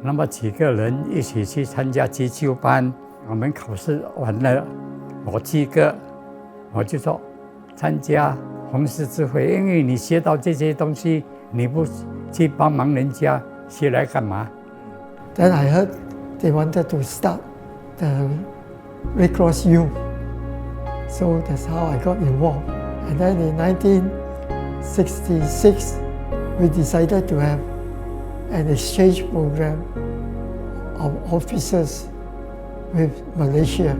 那么几个人一起去参加急救班，我们考试完了，我7个，我就说参加红十字会，因为你学到这些东西，你不去帮忙人家，学来干嘛？ Then I heard they wanted to start the Red Cross Youth, so that's how I got involved. And then in 1966, we decided to have an exchange program of officers with Malaysia.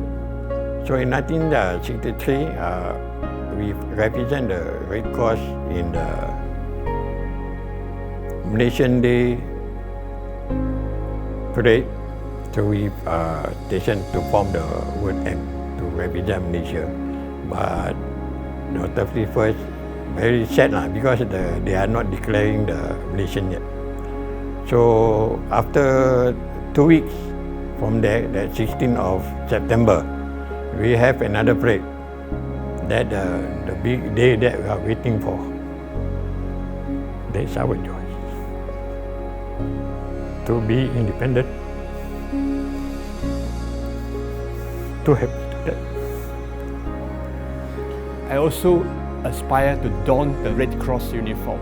So in 1963, we represent the Red Cross in the Malaysian Day parade. So we stationed to form the word M to represent Malaysia. But the 31st, very sad because they are not declaring the Malaysian yet. So after 2 weeks from there, that 16th of September, we have another parade. That the big day that we are waiting for. That's our joy. To be independent. To have that. I also aspire to don the Red Cross uniform,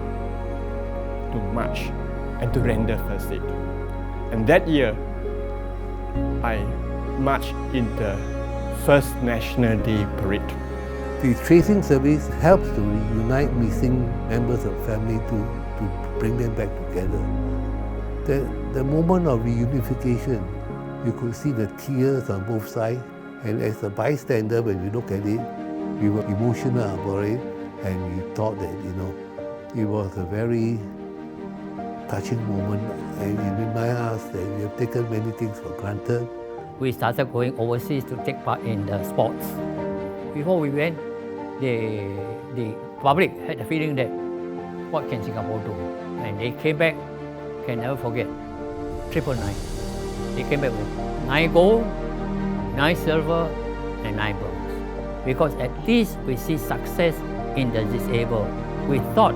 to march and to render first aid. And that year, I marched in the first National Day parade. The tracing service helps to reunite missing members of family to bring them back together. The moment of reunification, you could see the tears on both sides, and as a bystander, when we look at it, we were emotional about it, and we thought that, it was a very touching moment, and it reminded us that we have taken many things for granted. We started going overseas to take part in the sports. Before we went, the public had the feeling that, what can Singapore do? And they came back, can never forget, 999. They came back with 9 gold, 9 silver, and 9 bronze. Because at least we see success in the disabled. We thought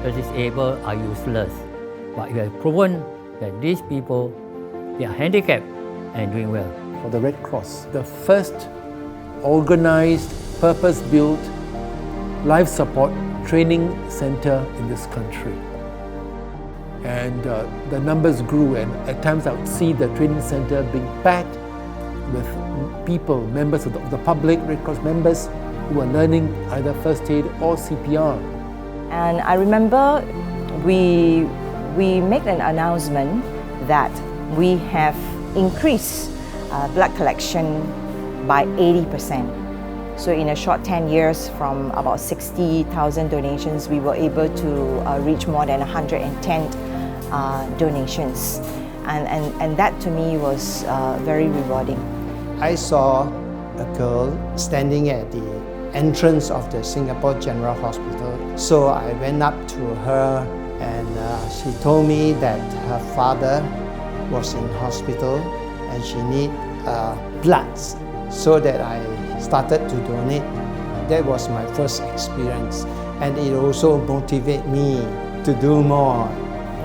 the disabled are useless, but we have proven that these people, they are handicapped and doing well. For the Red Cross, the first organized, purpose-built life support training center in this country. And the numbers grew, and at times I would see the training center being packed with people, members of the public, Red Cross members, who were learning either first aid or CPR. And I remember we made an announcement that we have increased blood collection by 80%. So in a short 10 years, from about 60,000 donations, we were able to reach more than 110 donations. And that to me was very rewarding. I saw a girl standing at the entrance of the Singapore General Hospital. So I went up to her, and she told me that her father was in hospital and she needed blood, so that I started to donate. That was my first experience, and it also motivated me to do more.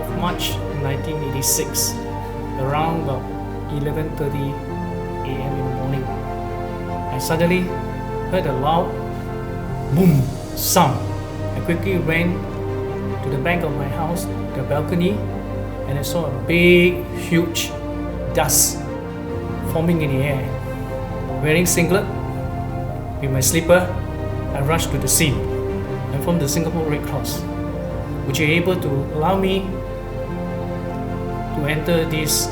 Of March 1986, around about 11:30 a.m. in the morning, I suddenly heard a loud boom sound. I quickly ran to the back of my house, the balcony, and I saw a big, huge dust forming in the air. Wearing singlet, with my slipper, I rushed to the scene. I'm from the Singapore Red Cross, which are able to allow me to enter this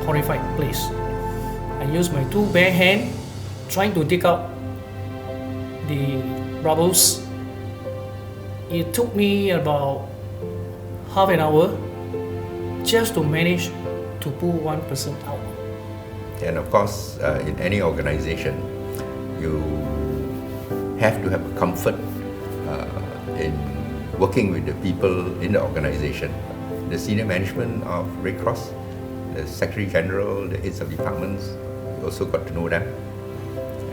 horrified place. I used my 2 bare hands trying to dig out the rubbles. It took me about half an hour just to manage to pull one person out. And of course, in any organization, you have to have a comfort in working with the people in the organization. The senior management of Red Cross, the Secretary General, the heads of departments, you also got to know them.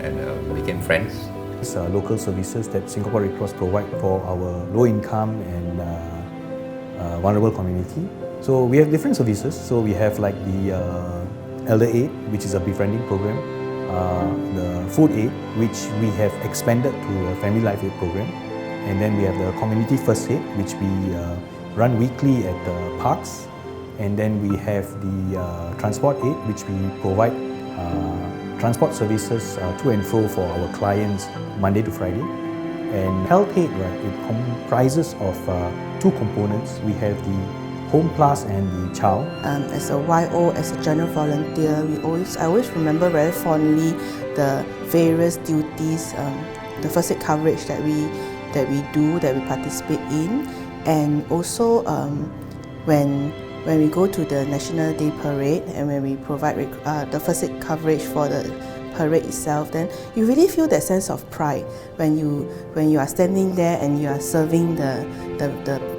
and became friends. These are local services that Singapore Red Cross provide for our low-income and vulnerable community. So we have different services. So we have like the Elder Aid, which is a befriending program, the Food Aid, which we have expanded to a Family Life Aid program, and then we have the Community First Aid, which we run weekly at the parks, and then we have the Transport Aid, which we provide transport services to and fro for our clients Monday to Friday. And Health Aid, right, it comprises of two components. We have the Home Plus and the Child. As a YO, as a general volunteer, I always remember very fondly the various duties, the first aid coverage that we participate in, and also when we go to the National Day Parade and when we provide the first aid coverage for the parade itself, then you really feel that sense of pride when you are standing there and you are serving the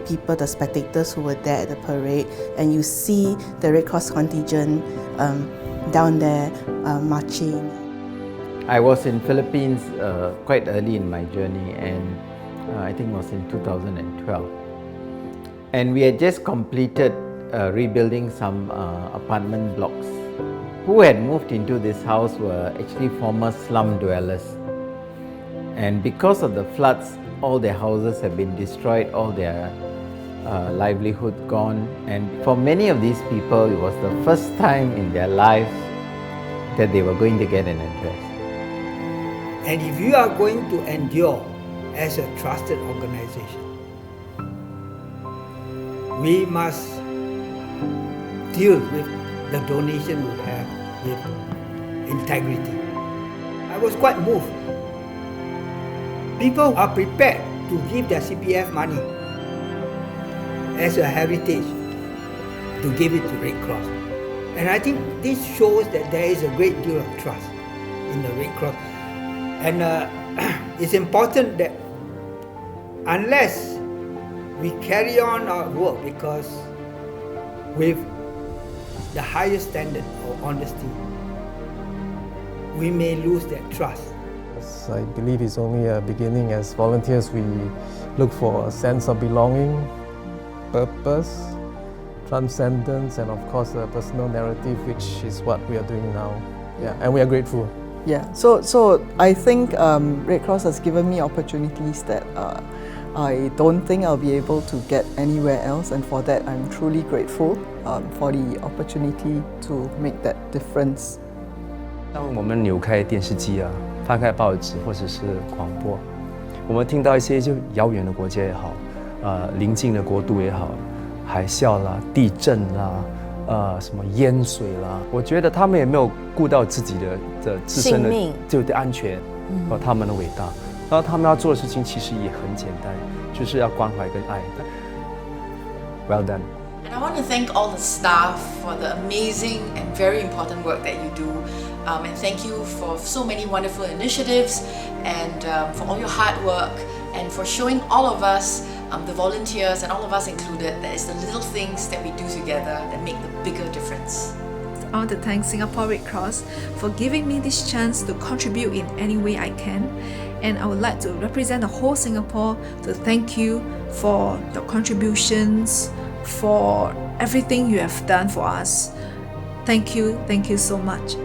people, the spectators who were there at the parade, and you see the Red Cross contingent down there marching. I was in Philippines quite early in my journey, and I think it was in 2012. And we had just completed rebuilding some apartment blocks. Who had moved into this house were actually former slum dwellers. And because of the floods, all their houses have been destroyed, all their livelihood gone. And for many of these people, it was the first time in their lives that they were going to get an address. And if you are going to endure as a trusted organization, we must deal with the donation we have with integrity. I was quite moved. People are prepared to give their CPF money as a heritage to give it to Red Cross. And I think this shows that there is a great deal of trust in the Red Cross. And it's important that unless we carry on our work, because with the highest standard of honesty, we may lose that trust. I believe it's only a beginning. As volunteers, we look for a sense of belonging, purpose, transcendence, and of course a personal narrative, which is what we are doing now. Yeah, and we are grateful. Yeah, so I think Red Cross has given me opportunities that I don't think I'll be able to get anywhere else, and for that I'm truly grateful for the opportunity to make that difference. 当我们扭开电视机啊，翻开报纸或者是广播，我们听到一些就遥远的国家也好，邻近的国度也好，海啸啦、地震啦，什么淹水啦，我觉得他们也没有顾到自己的自身的就的安全和他们的伟大。然后他们要做的事情其实也很简单，就是要关怀跟爱。Well done. And I want to thank all the staff for the amazing and very important work that you do. And thank you for so many wonderful initiatives and for all your hard work and for showing all of us, the volunteers and all of us included, that it's the little things that we do together that make the bigger difference. I want to thank Singapore Red Cross for giving me this chance to contribute in any way I can. And I would like to represent the whole Singapore to thank you for your contributions, for everything you have done for us. Thank you so much.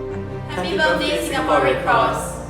Happy birthday, Singapore Red Cross!